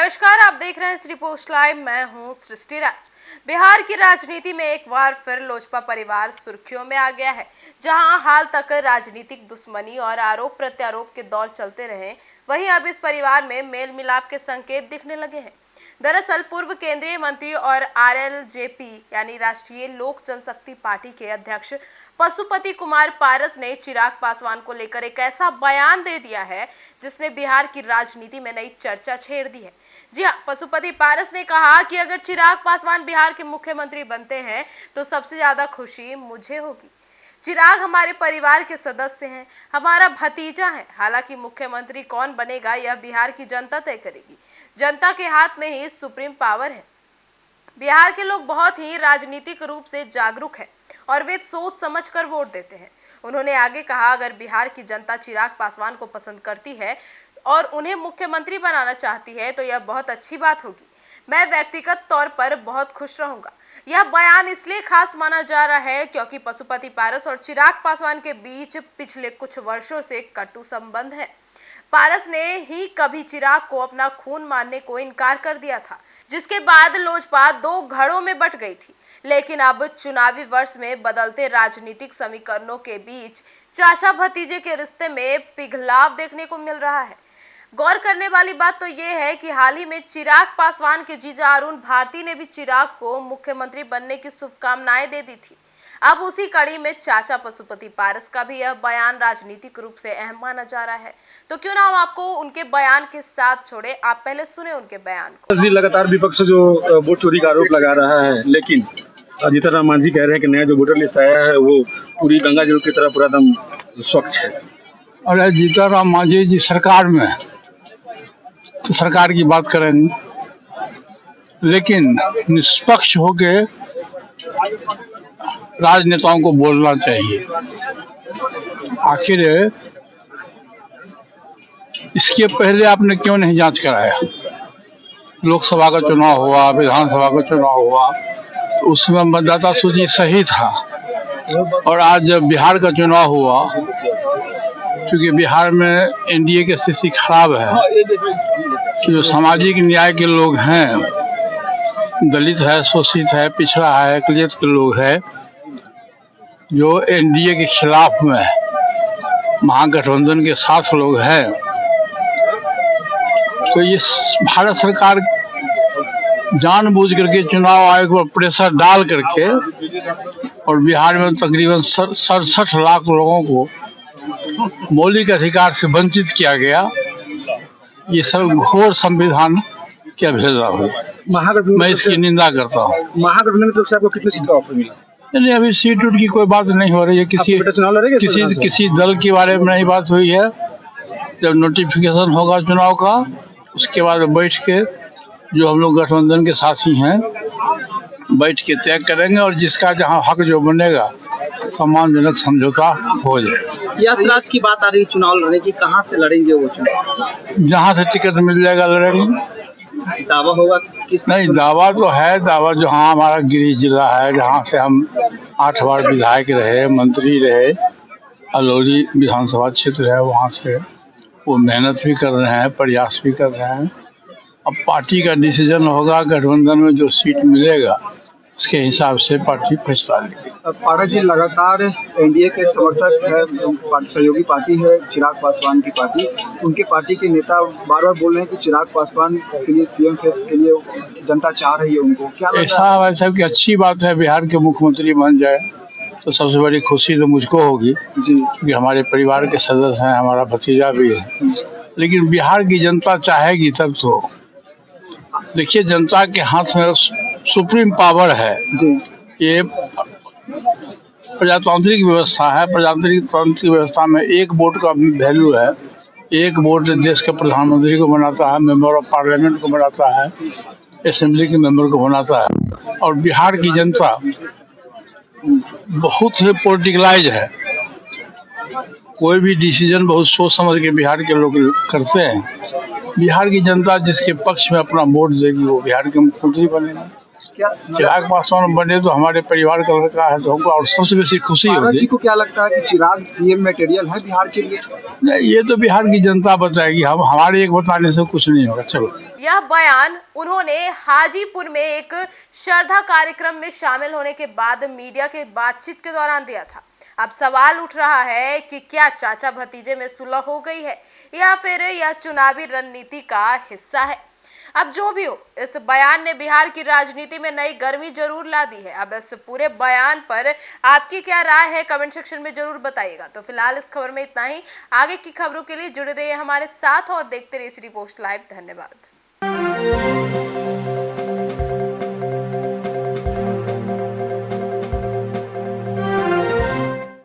नमस्कार, आप देख रहे हैं श्री पोस्ट लाइव। मैं हूं सृष्टि राज। बिहार की राजनीति में एक बार फिर लोजपा परिवार सुर्खियों में आ गया है। जहां हाल तक राजनीतिक दुश्मनी और आरोप प्रत्यारोप के दौर चलते रहे, वहीं अब इस परिवार में मेल मिलाप के संकेत दिखने लगे हैं। दरअसल पूर्व केंद्रीय मंत्री और आरएलजेपी यानी राष्ट्रीय लोक जनशक्ति पार्टी के अध्यक्ष पशुपति कुमार पारस ने चिराग पासवान को लेकर एक ऐसा बयान दे दिया है जिसने बिहार की राजनीति में नई चर्चा छेड़ दी है। जी हां, पशुपति पारस ने कहा कि अगर चिराग पासवान बिहार के मुख्यमंत्री बनते हैं तो सबसे ज्यादा खुशी मुझे होगी। चिराग हमारे परिवार के सदस्य हैं, हमारा भतीजा है। हालांकि मुख्यमंत्री कौन बनेगा यह बिहार की जनता तय करेगी। जनता के हाथ में ही सुप्रीम पावर है। बिहार के लोग बहुत ही राजनीतिक रूप से जागरूक हैं और वे सोच समझकर वोट देते हैं। उन्होंने आगे कहा, अगर बिहार की जनता चिराग पासवान को पसंद करती है और उन्हें मुख्यमंत्री बनाना चाहती है तो यह बहुत अच्छी बात होगी। मैं व्यक्तिगत तौर पर बहुत खुश रहूंगा। यह बयान इसलिए खास माना जा रहा है क्योंकि पशुपति पारस और चिराग पासवान के बीच पिछले कुछ वर्षों से कटु संबंध है। पारस ने ही कभी चिराग को अपना खून मानने को इनकार कर दिया था, जिसके बाद लोजपा दो धड़ों में बट गई थी। लेकिन अब चुनावी वर्ष में बदलते राजनीतिक समीकरणों के बीच चाचा भतीजे के रिश्ते में पिघलाव देखने को मिल रहा है। गौर करने वाली बात तो ये है कि हाल ही में चिराग पासवान के जीजा अरुण भारती ने भी चिराग को मुख्यमंत्री बनने की शुभकामनाएं दे दी थी। अब उसी कड़ी में चाचा पशुपति पारस का भी यह बयान राजनीतिक रूप से अहम माना जा रहा है। तो क्यों ना हम आपको उनके बयान के साथ छोड़े, आप पहले सुने उनके बयान को। लगातार विपक्ष जो वोट चोरी का आरोप लगा रहा है, लेकिन जीतन राम मांझी कह रहे हैं कि नया जो वोटर लिस्ट आया है वो पूरी गंगा जल की तरह पूरा दम स्वच्छ है। अरे जीतन राम मांझी जी सरकार में है तो सरकार की बात करेंगे, लेकिन निष्पक्ष होके राजनेताओं को बोलना चाहिए। आखिर इसके पहले आपने क्यों नहीं जांच कराया? लोकसभा का चुनाव हुआ, विधानसभा का चुनाव हुआ, उसमें मतदाता सूची सही था। और आज जब बिहार का चुनाव हुआ, क्योंकि बिहार में एनडीए की स्थिति खराब है, जो सामाजिक न्याय के लोग हैं, दलित है, शोषित है, पिछड़ा है, अकलियत के लोग हैं, जो एनडीए के खिलाफ में महागठबंधन के साथ लोग हैं, तो ये भारत सरकार जानबूझ करके चुनाव आयोग पर प्रेशर डाल करके और बिहार में तकरीबन 67 लाख लोगों को मौलिक अधिकार से वंचित किया गया। ये सब घोर संविधान क्या भेजा हो। मैं इसकी निंदा करता हूँ। महागठबंधन की आपको कितनी सीट का ऑफर मिला? नहीं, अभी सीट उट की कोई बात नहीं हो रही है। किसी दल के बारे में नहीं बात हुई है। जब नोटिफिकेशन होगा चुनाव का, उसके बाद बैठ के जो हम लोग गठबंधन के साथी हैं बैठ के तय करेंगे और जिसका जहाँ हक जो बनेगा सम्मानजनक समझौता हो जाए। यश राज की बात आ रही चुनाव लड़ने की, कहाँ से लड़ेंगे वो चुनाव? जहाँ से टिकट मिल जाएगा लड़ेंगे। दावा होगा किस? नहीं, दावा तो है। दावा जो हाँ हमारा गिरिडीह जिला है, जहाँ से हम 8 बार विधायक रहे, मंत्री रहे, अलौली विधानसभा क्षेत्र है, वहाँ से वो मेहनत भी कर रहे हैं, प्रयास भी कर रहे हैं। अब पार्टी का डिसीजन होगा, गठबंधन में जो सीट मिलेगा उसके हिसाब से पार्टी फैसला लेगी। पारस जी लगातार एनडीए के समर्थक है, सहयोगी पार्टी है चिराग पासवान की पार्टी। उनके पार्टी के नेता बार बार बोल रहे हैं कि चिराग पासवान के लिए सीएम फेस के लिए जनता चाह रही है उनको। क्या ऐसा की अच्छी बात है, बिहार के मुख्यमंत्री बन जाए तो सबसे बड़ी खुशी तो मुझको होगी जी, कि हमारे परिवार के सदस्य हैं, हमारा भतीजा भी है। लेकिन बिहार की जनता चाहेगी तब तो। देखिए, जनता के हाथ में सुप्रीम पावर है। ये प्रजातांत्रिक व्यवस्था है। प्रजातांत्रिक व्यवस्था में एक वोट का वैल्यू है। एक वोट देश के प्रधानमंत्री को बनाता है, मेंबर ऑफ पार्लियामेंट को बनाता है, असेंबली के मेंबर को बनाता है। और बिहार की जनता बहुत ही पॉलिटिकलाइज है। कोई भी डिसीजन बहुत सोच समझ के बिहार के लोग करते हैं। बिहार की जनता जिसके पक्ष में अपना वोट देगी वो बिहार के मुख्यमंत्री बनेगा। क्या चिराग पासवान बने तो हमारे परिवार का लड़का है, तो हमको और सबसे बेसी खुशी पारस होगी। जी को क्या लगता है कि चिराग सीएम मटेरियल है बिहार के लिए? नहीं, ये तो बिहार की जनता बताएगी, हम हमारे एक बताने से कुछ नहीं होगा। चलो, यह बयान उन्होंने हाजीपुर में एक श्रद्धा कार्यक्रम में शामिल होने के बाद मीडिया के बातचीत के दौरान दिया था। अब सवाल उठ रहा है कि क्या चाचा भतीजे में सुलह हो गई है या फिर यह चुनावी रणनीति का हिस्सा है। अब जो भी हो, इस बयान ने बिहार की राजनीति में नई गर्मी जरूर ला दी है। अब इस पूरे बयान पर आपकी क्या राय है, कमेंट सेक्शन में जरूर बताइएगा। तो फिलहाल इस खबर में इतना ही। आगे की खबरों के लिए जुड़े रहिए हमारे साथ और देखते रहिए सिटी पोस्ट लाइव। धन्यवाद।